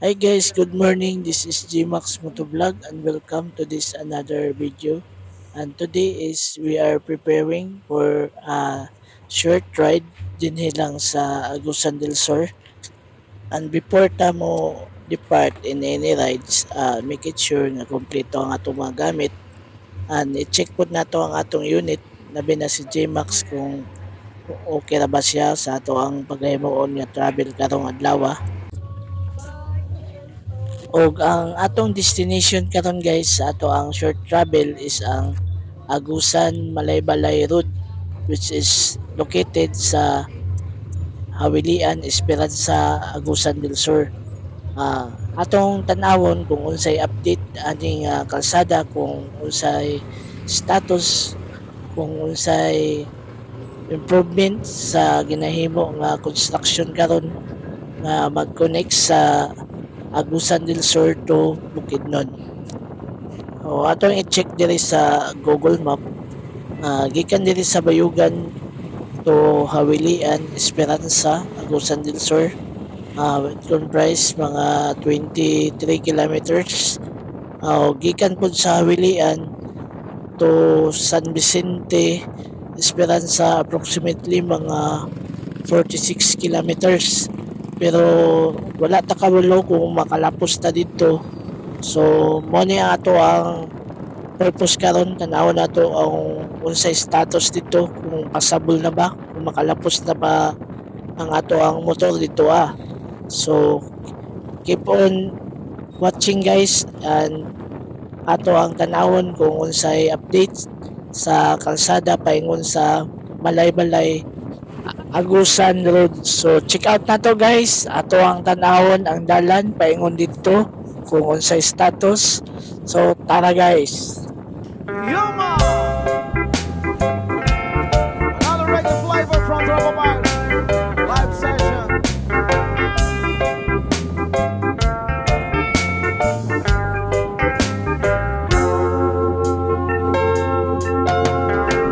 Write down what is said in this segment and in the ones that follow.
Hi guys, good morning. This is Gmax Motovlog and welcome to this another video. And today is we are preparing for a short ride din lang sa Agusan del Sur. And before ta mo depart in any rides, make it sure na kompleto ang atong mga gamit. And i-check po nato ang atong unit, labi na si Gmax kung okay na ba siya sa ato ang paghimuon nga travel karong adlaw. Og ang atong destination karon guys sa ato ang short travel is ang Agusan Malaybalay Road, which is located sa Hawilian Esperanza, Agusan del Sur. Atong tanawon kung unsay update aning kalsada, kung unsay status, kung unsay improvement sa ginahimo nga construction karon nga mag-connect sa Agusan del Sur to Bukidnon. O atong i-check diri sa Google Map. Gikan diri sa Bayugan to Hawilian Esperanza, Agusan del Sur. It comprise mga 23 kilometers. Gikan po sa Hawilian to San Vicente Esperanza, approximately mga 46 kilometers. Pero wala ta kabalo kung makalapos ta dito. So mo ni ato ang purpose karon, tanawon nato ang unsay status dito, kung passable na ba, kung makalapos na ba ang ato ang motor dito. So keep on watching guys, and ato ang tanawon kung unsay updates sa kalsada paingon sa Malaybalay Agusan Road. So check out na to guys, ato ang tanawon ang dalan paingon dito kung unsay status. So tara guys. Yuma! Another reggae flavor from Trouble Mike. Live session.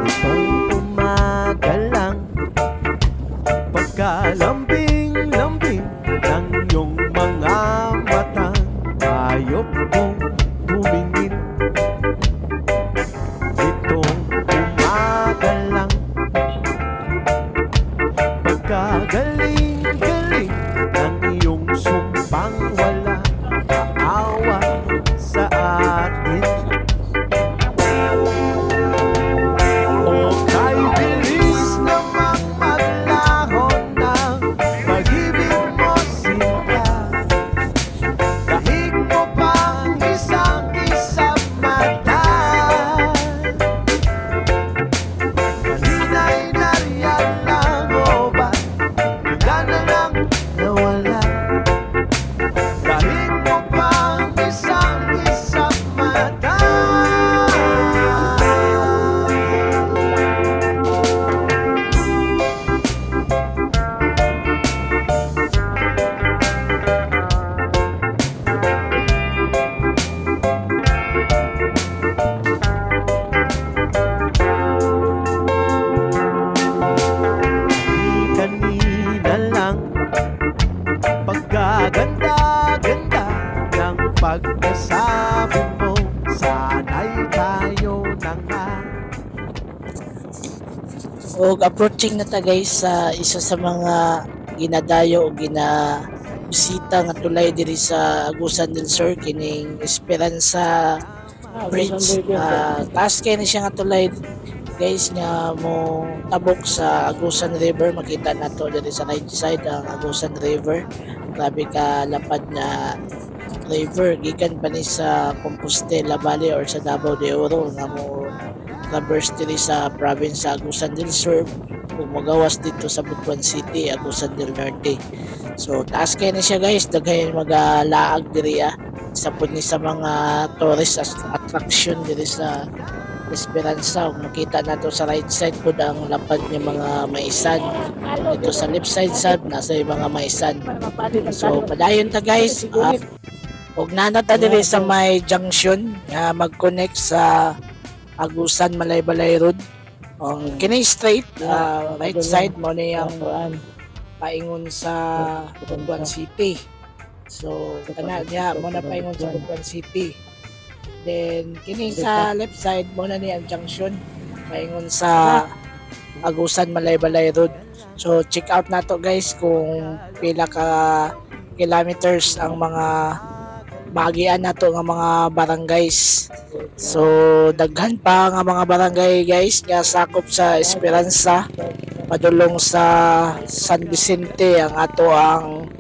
Itong umaga lang, pagkalambing-lambing ng iyong mga mata, ayok kong tumingin. Itong umaga lang, pagkagaling-galing ng iyong sumpang wala aawa sa atin. O kay bilis namang maglaho ng pag-ibig mo sinta, dahig mo pang isang kisap mata. Kanina'y nariyan lang o ba bigla na lang nawala, dahig mo pang isang kisap mata. Kanina lang, pagkaganda-ganda ng pagkasabi mo, sana'y tayo na nga. Og approaching na ta guys sa isa sa mga ginadayo o ginabisita nga tulay diri sa Agusan del Sur, kining Esperanza Bridge. Taas kay ni siya nga tulay guys nga mo tabok sa Agusan River. Makita nato diri sa right side ang Agusan River. Grabe ka lapad na river, gikan pa ni sa Compostela Valley or sa Davao de Oro nga mo traverse diri sa province sa Agusan del Sur kung magawas dito sa Butuan City, Agusan del Norte. So taas kay ni siya guys, daghay magalaag diri sa pud ni sa mga tourist attraction diri sa Esperanza. Makita nato sa right side po ang lapad ng mga maisan. Dito sa left side sad nasa mga maisan. So padayon ta guys. Og nanata diri sa may junction nga mag-connect sa Agusan Malaybalay Road. Kini straight right side mo ni ang paingon sa Butuan City. So kana diha mo na paingon sa Butuan City. Then kini sa left side mo na ni ang junction paingon sa Agusan Malaybalay Road. So check out nato guys kung pila ka kilometers ang mga bagian nato nga mga barangays. So daghan pa nga mga barangay guys nga sakop sa Esperanza padulong sa San Vicente ang ato ang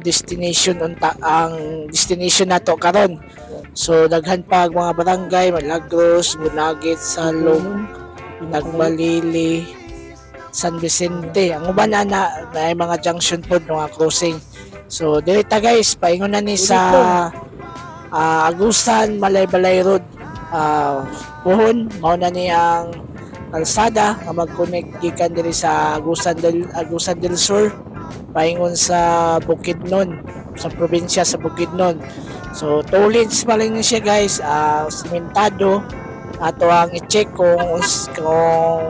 destination ang destination nato karon. So daghan pa ang mga barangay Malagros, Bunagit, Salong, Nagbalili, San Vicente. Ang uban na may mga junction pod mga crossing. So direta guys paingon na ni sa Agusan Malaybalay Road. Puhon mao na ni ang kalsada nga mag-connect gikan diri sa Agusan del Sur paingon sa Bukidnon sa probinsya sa Bukidnon. So 2 lanes pa lang siya guys, simentado. Ato ang i-check kung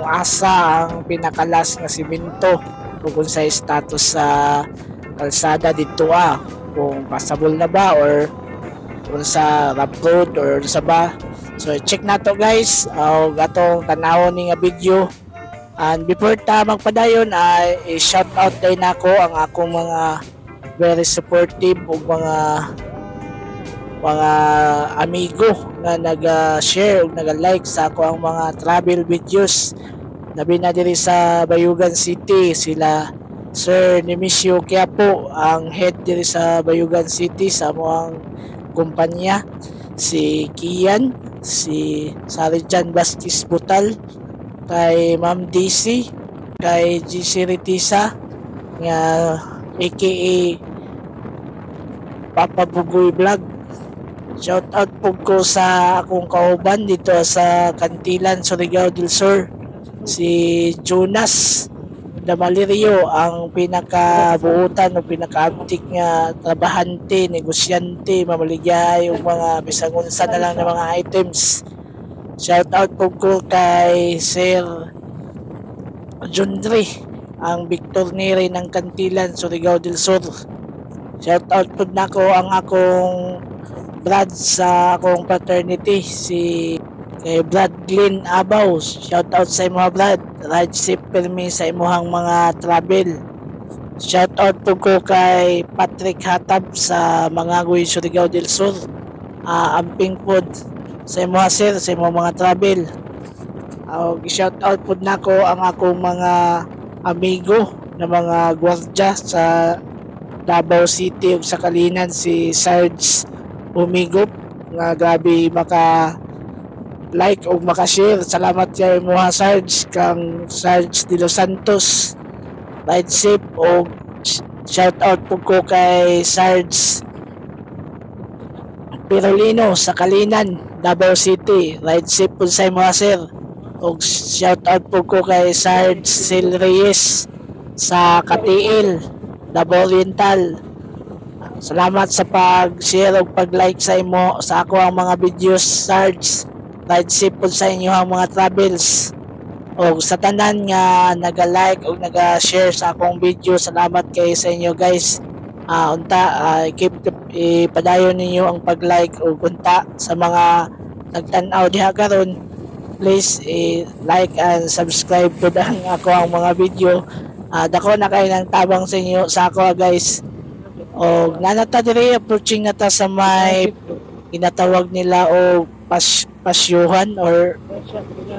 asa ang pinakalas nga simento kung sa status sa kalsada dito kung passable na ba or kung sa rough road or sa ba. So check nato guys atong tanawon ni nga video. And before ta magpadayon ay shout out kay nako ang akong mga very supportive ug mga amigo nga nag-share ug nag-like sa ako ang mga travel videos. Labi na diri sa Bayugan City sila Sir Nemesio Quiapo ang head diri sa Bayugan City sa amoang kumpanya, si Kian, si Sarijan Bastis Butal, kay Ma'am DC, kay GC Ritisa nga aka Papa Bugoy Vlog. Shout out po ko sa akong kauban dito sa Kantilan, Surigao del Sur, si Jonas Damalirio ang pinakabuutan o pinakaabtik nga trabahante, negosyante, mamaligay yung mga bisang unsa na lang ng mga items. Shout out po ko kay Sir Jundri ang Victor Neri ng Kantilan, Surigao del Sur. Shout out po nako ang akong Brad sa akong fraternity, si kay Brad Glenn Abaw. Shout out sa imo Brad, ride safe permi sa imuhang mga travel. Shout out po ko kay Patrick Hatab sa Mangagoy, Surigao del Sur. Amping pod sa imo sir sa imo mga travel. Shout out po nako ang akong mga amigo na mga gwardya sa Davao City ug sa Kalinan, si Sarge Umigop nga grabe maka like o maka-share. Salamat kay Moha Sarge kang Sarge de los Santos. Ride safe o shout out po ko kay Sarge Pirolino sa Kalinan, Davao City. Ride safe po sa Moha sir. O shout out po ko kay Sarge Sil Reyes sa Katiil, Davao Oriental. Salamat sa pag-share o pag-like sa imo sa ako ang mga videos, Sarge. Ride safe po sa inyo ang mga travels. O sa tanan nga naga-like o naga-share sa akong video, salamat kay sa inyo guys. Keep ipadayon ninyo ang pag-like o unta sa mga nagtanaw diha karon. Please like and subscribe to ang ako ang mga video. Dako na kayo ng tabang sa inyo sa ako guys. O nanata diri approaching nata sa may ginatawag nila o pasyuhan or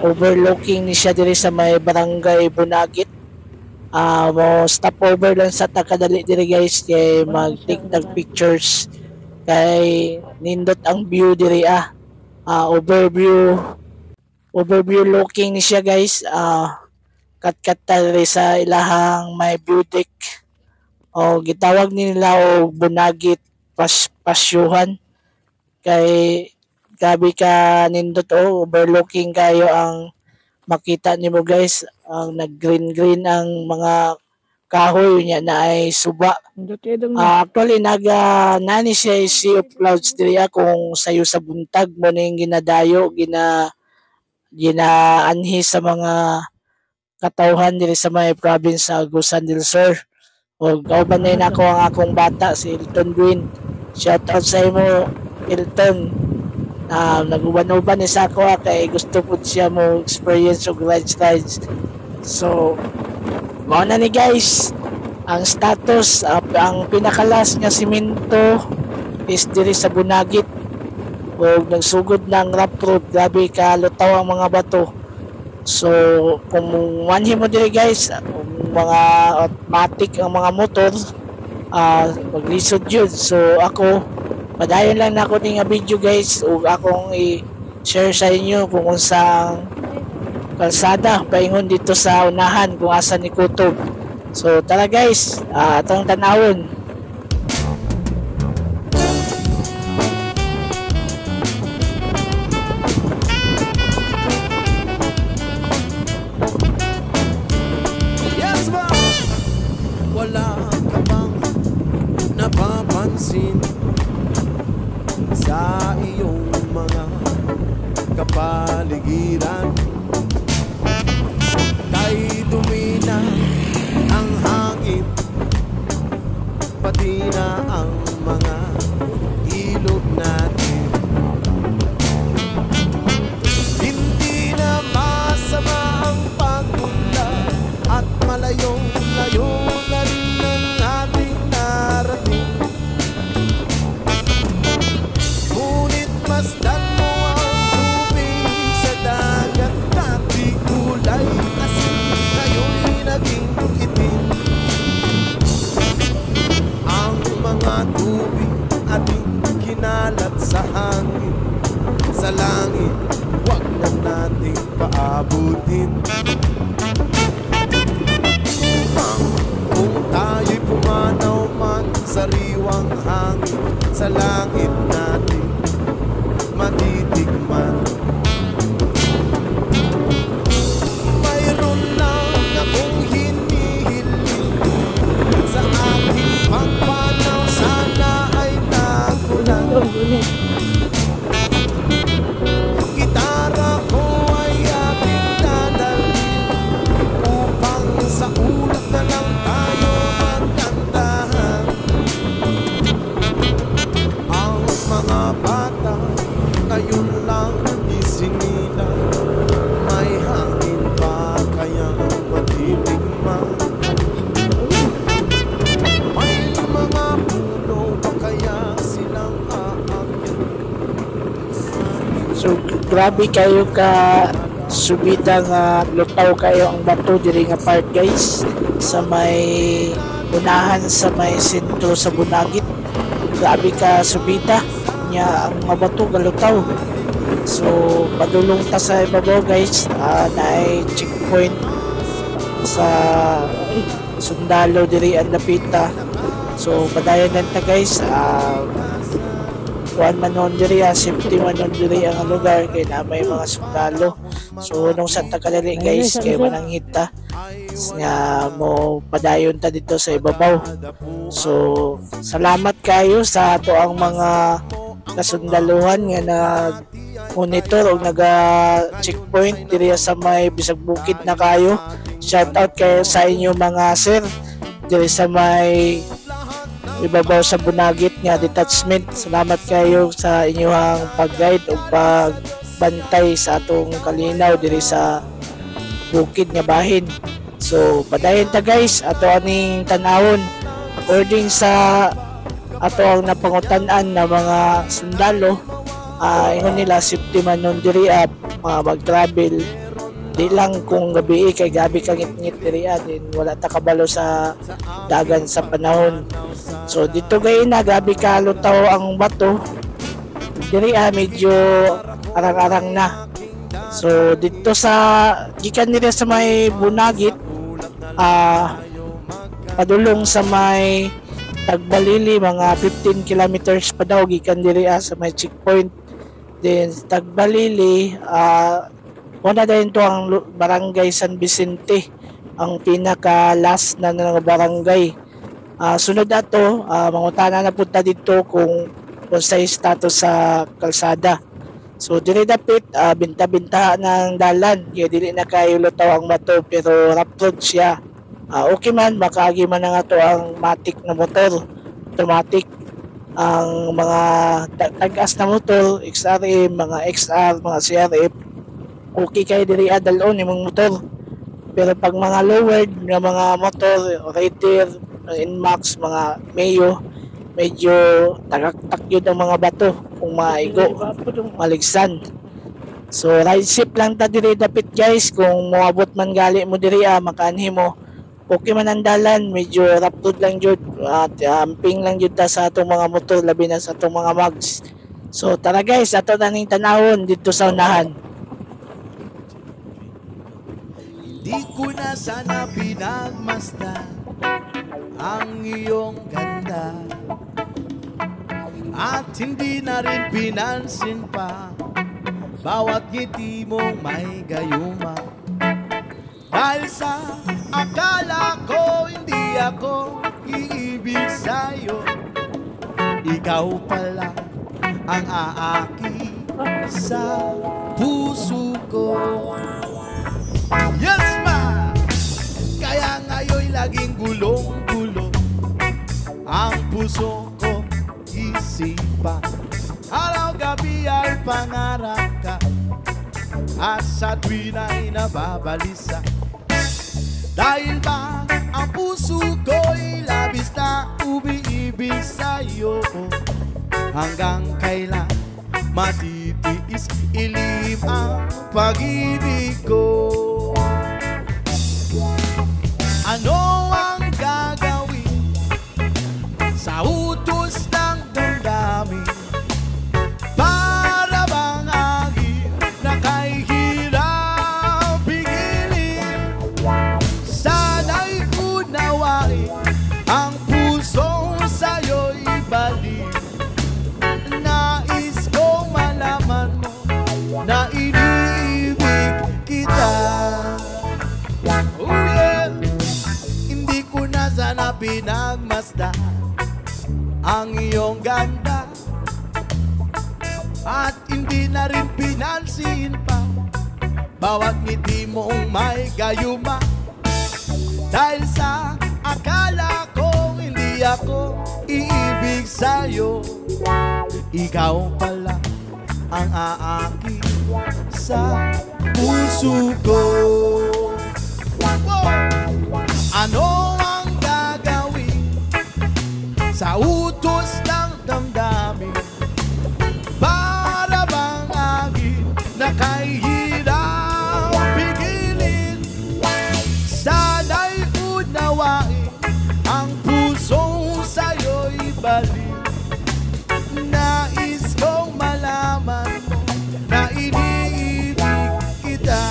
overlooking ni siya diri sa may barangay Bunagit. Mo stop over lang sa takadali diri guys kay mag-take tag pictures kay nindot ang view diri overview looking ni siya guys. Kat diri sa ilahang may view deck o gitawag nila o Bunagit pasyuhan kay gabi ka nindot overlooking kayo ang makita nimo guys. Ang nag-green ang mga kahoy niya na ay suba. Actually nani siya Sea of Clouds diri kung sayo sa buntag mo ning ginadayo ginaanhi sa mga katawhan diri sa may province sa Agusan del Sur. O kauban na ako ang akong bata si Elton Green. Shout out sa imo Hilton. Naguban-uban ni sa ako kay gusto po siya mo experience og rides. So mao na ni guys ang status. Ang pinakalas nga simento is diri sa Bunagit o nagsugod ng rough road. Grabe ka lutaw ang mga bato. So kung manhi mo diri guys, mga automatic ang mga motor, maglisod yun. So ako padayon lang na ako ng video guys ug akong i-share sa inyo kung unsang kalsada paingon dito sa unahan kung asa ni Kutob. So tara guys, atong tanawon. Yes, ma! Wala ka bang napapansin sa iyong mga kapaligiran? Kay dumi na ang hangin, pati na ang mga ilog natin. Hindi na masama ang pagpunta at malayong-layo na rin ang ating narating. Ngunit masdan mo ang tubig sa dagat na di kulay kasi ngayon'y naging itim. Ang mga tubig ating kinalat sa hangin, sa langit, wag na nating paabutin. Kung tayo'y pumanaw man sa riwang hangin, sa langit natin matitikman. Mayroon lang akong hinihiling sa aking pagpanaw, sana ay nagulan. Gitara ko ay aking dadalhin upang sa ulap na lang tayo magkantahan. Ang mga bata ngayon lang isinila, may hangin pa kaya matitikman? May mga puno pa kaya silang aakyat? So grabe kayo ka subida nga lutaw kayo ang bato diri nga part guys sa may unahan sa may sentro sa Bunagit. Grabe ka subida nya ang mga bato galutaw. So padulong ta sa ibabaw guys, naay checkpoint sa sundalo diri ang napita. So padayon lang ta guys, kuan manon diri, safety manon diri ang lugar kay na may mga sundalo. So nung Santa Kadali guys kay mananghit ta nga mo padayon ta dito sa ibabaw. So salamat kayo sa ato ang mga kasundaluhan nga nag monitor o naga checkpoint diri sa may bisag bukid na kayo. Shout out kayo sa inyo mga sir diri sa may ibabaw sa Bunagit nga detachment. Salamat kayo sa inyong pag-guide o pagbantay sa atong kalinaw diri sa bukid nga bahin. So padayon ta guys ato aning tanawon according sa ato ang napangutan-an na mga sundalo. Ingon nila safety man nun diri mag-travel di lang kung gabi kay gabi kang ngit-ngit diri din wala ta kabalo sa dagan sa panahon. So dito gay na gabi ka lutaw ang bato diri medyo arang-arang na. So dito sa gikan nila sa may Bunagit, padulong sa may Tagbalili mga 15 kilometers pa daw gikan diri sa may checkpoint. Then Tagbalili una din to ang barangay San Vicente, ang pinaka last na ng barangay. Sunod ato mangutana na punta dito kung sa status sa kalsada. So dili dapit binta-binta ng dalan kaya dili na kayo lutaw ang bato pero rough road siya. Okay man makaagi man nga to ang matic na motor automatic. ang mga tag-as na motor, XRM, mga XR, mga CRF, okay kayo diri dalon imong motor. Pero pag mga lowered nga mga motor, Raider, Inmax, mga Mayo, medyo tagaktak yun ang mga bato kung maigo, maligsan. So ride safe lang ta diri dapit guys, kung moabot man gali mo diri makanhi mo. Okay man ang dalan, medyo rough road lang jud at amping lang jud ta sa atong mga motor, labi na sa atong mga mags. So tara guys, ato na ning tanawon dito sa unahan. Di ko na sana pinagmasdan ang iyong ganda, at hindi na rin pinansin pa bawat ngiti mong may gayuma. Dahil sa akala ko hindi ako iibig sa'yo, ikaw pala ang aaki sa puso ko. Yes ma! Kaya ngayon'y laging gulong-gulo ang puso ko, isipan. Araw-gabi ay pangarap ka, at sa tuwin ay nababalisa. Dahil ba ang puso ko'y labis na umiibig sa'yo, hanggang kailan matitiis ilim ang pag-ibig ko. Ano ang gagawin sa utos ng damdamin? Para bang agin na kay hirap pigilin? Sana'y unawain ang puso sa'yo'y baliw. Nais kong malaman mo na iniibig kita. Oh yeah! Hindi ko na sana pinagmasdan ang iyong ganda, at hindi na rin pinansin pa bawat ngiti mong may gayuma. Dahil sa akala ko hindi ako iibig sa'yo, ikaw pala ang aaki sa puso ko. Ano ang gagawin sa utos ng damdamin? Para bang agin na kay hirap pigilin? Sana'y unawain ang puso sa'yo'y baliw. Nais kong malaman mo na iniibig kita.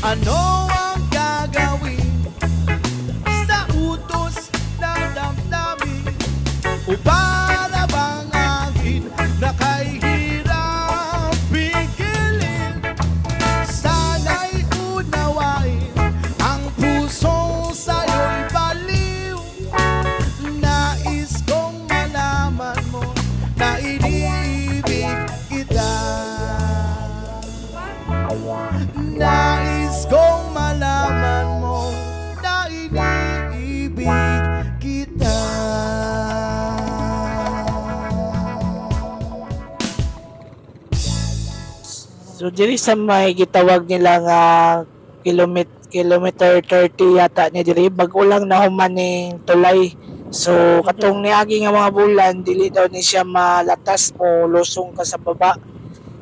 Ano ang gagawin sa utos ng damdamin? Para bang agin na kay hirap pigilin? Sana'y unawain ang puso sa'yo'y baliw. Nais kong malaman mo na iniibig kita. Nais kong malaman mo na iniibig kita. So diri sa may gitawag nila nga kilometer 30 yata ni diri, bag-o lang nahuman ning tulay. So katong niagi nga mga bulan dili daw ni siya malatas mo lusong ka sa baba.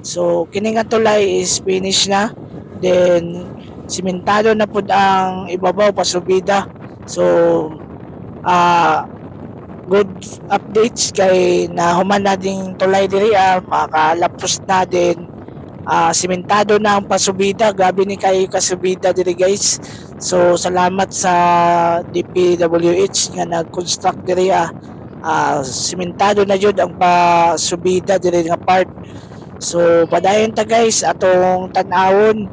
So kini nga tulay is finish na, then simentado na pud ang ibabaw pasubida. So good updates kay nahuman na ding tulay diri, makalapos na din. Simentado na ang pasubida, gabi ni kayo kasubida diri guys. So salamat sa DPWH nga nag-construct diri. Simentado na jud ang pasubida diri nga part. So padayon ta guys, atong tan-awon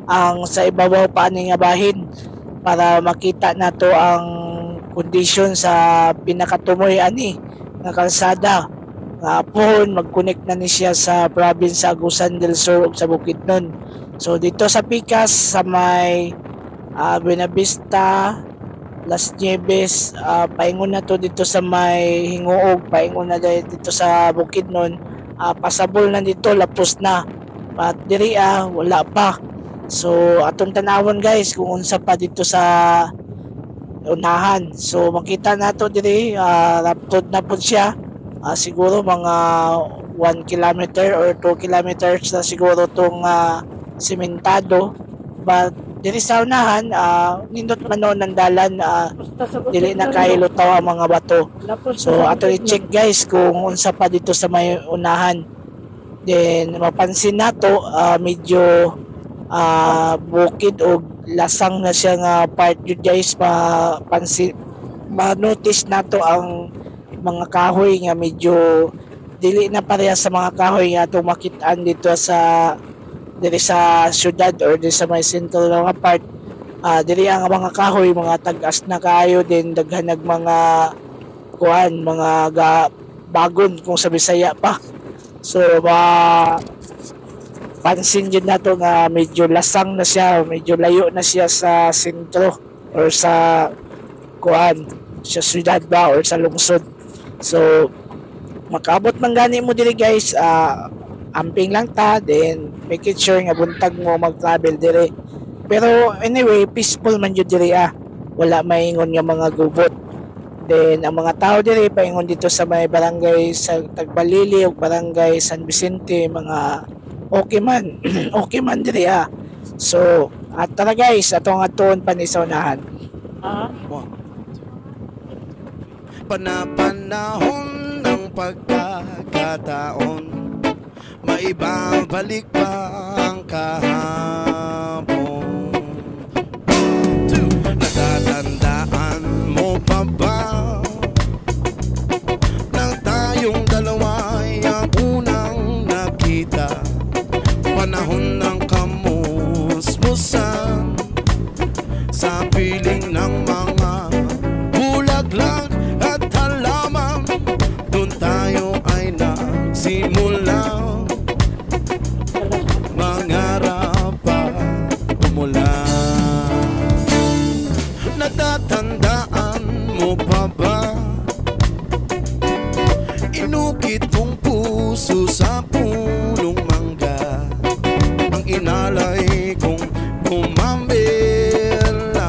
ang sa ibabaw pa ani nga bahin para makita nato ang kondisyon sa pinakatumoy ani nga kalsada. Hapon mag-connect na ni siya sa province sa Agusan del Sur ug sa Bukidnon. So dito sa Picas sa may Buenavista, Las Nieves, paingon na to dito sa may Hinguog, paingon na dito sa Bukidnon, pasabol na dito, lapos na. At diri wala pa. So atong tanawon guys kung unsa pa dito sa unahan. So makita nato diri raptod na pud siya. Siguro mga 1 kilometer or 2 kilometers na siguro tong sementado. But diri sa unahan, nindot man noon ng dalan, dili na kahilutaw ang mga bato. So ato i-check guys kung unsa pa dito sa may unahan. Then mapansin nato medyo bukid o lasang na siya nga part yun guys. Ma-notice nato ang mga kahoy nga medyo dili na pareha sa mga kahoy nga itong makitaan dito sa diri sa syudad or diri sa may sentro nga part. Diri ang mga kahoy mga tag-as na kayo, din daghan nag mga kuan, mga bagon kung sa Bisaya pa. So pansin din nato nga medyo lasang na siya, medyo layo na siya sa sentro or sa kuan, sa syudad ba or sa lungsod. So makabot man gani mo diri guys, amping lang ta, then make it sure nga buntag mo mag-travel diri. Pero anyway, peaceful man jud diri wala maingon nga mga gubot. Then ang mga tao diri paingon dito sa may barangay sa Tagbalili o barangay San Vicente, mga okay man okay man diri So at tara guys, atong aton pa ni sa unahan. Panapanahon ng pagkakataon, maibabalik pa ang kahapon. Natatandaan mo pa ba nang tayong dalawa ay ang unang nakita? Panahon ng kamusmusan sa piling ng mga bulaklak at halaman. Doon tayo ay nagsimula mangarap pa umula. Natatandaan mo pa ba inukit kong puso sa punong mangga, ang inalay kong kumambela,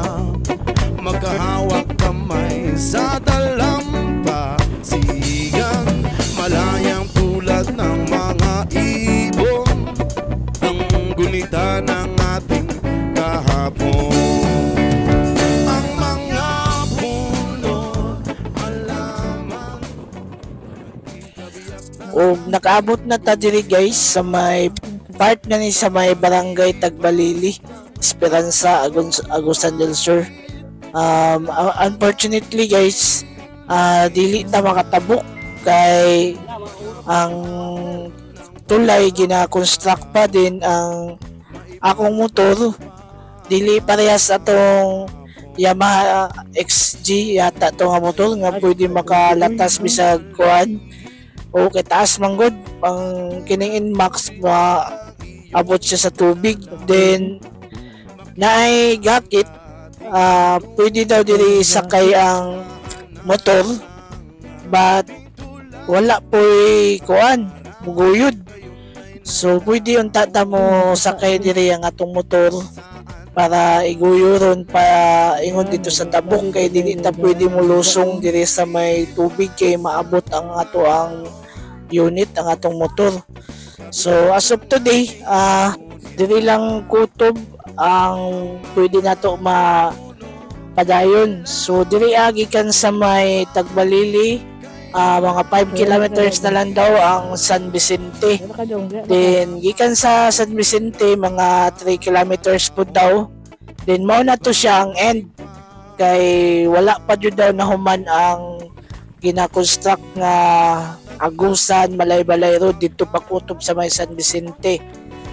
magkahawak kamay sa dalampasigan, malayang tulad ng mga ibon, ang gunita ng ating kahapon. Ang mga puno, halaman. O nakaabot na ta diri guys sa may part na ni sa may barangay Tagbalili, Esperanza, Agusan del Sur. Unfortunately guys, dili ta makatabok kay ang tulay gina-construct pa din ang akong motor. Dili parehas atong Yamaha XG yata to nga motor nga pwede makalatas bisag kuan o kay taas manggod ang kining Inmax abot siya sa tubig. Then naay gakit, pwede daw diri sakay ang motor but wala po'y kuan muguyod. So pwede unta ta mo sakay diri ang atong motor para iguyuron pa ingon dito sa tabok, kay dili ta pwede mo lusong diri sa may tubig kay maabot ang ato ang unit, ang atong motor. So as of today, diri lang kutob ang pwede nato mapadayon. So diri gikan sa may Tagbalili, mga 5 kilometers na lang daw ang San Vicente. Then gikan sa San Vicente mga 3 kilometers po daw. Then mao na to siya ang end, kay wala pa jud daw nahuman ang gina-construct nga Agusan Malaybalay Road dito pa kutob sa may San Vicente.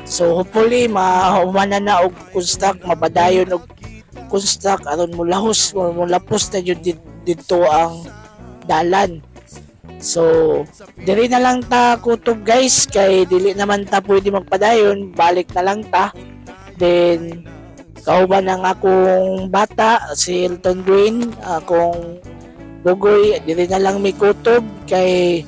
So hopefully mahumanan na og construct, mapadayon og construct aron mulahos o mulapos na jud dito ang dalan. So diri na lang ta kutob guys, kay dili naman ta pwede magpadayon, balik na lang ta. Then kauban ang akong bata si Elton Green, akong bugoy dili na lang may kutob kay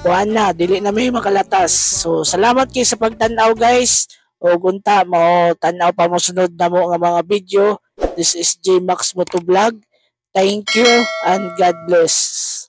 kuan na dili na may makalatas. So salamat kay sa pagtan-aw guys. O gunta mo tan-aw pa mo sunod na mo nga mga video. This is J Max Motovlog. Thank you and God bless.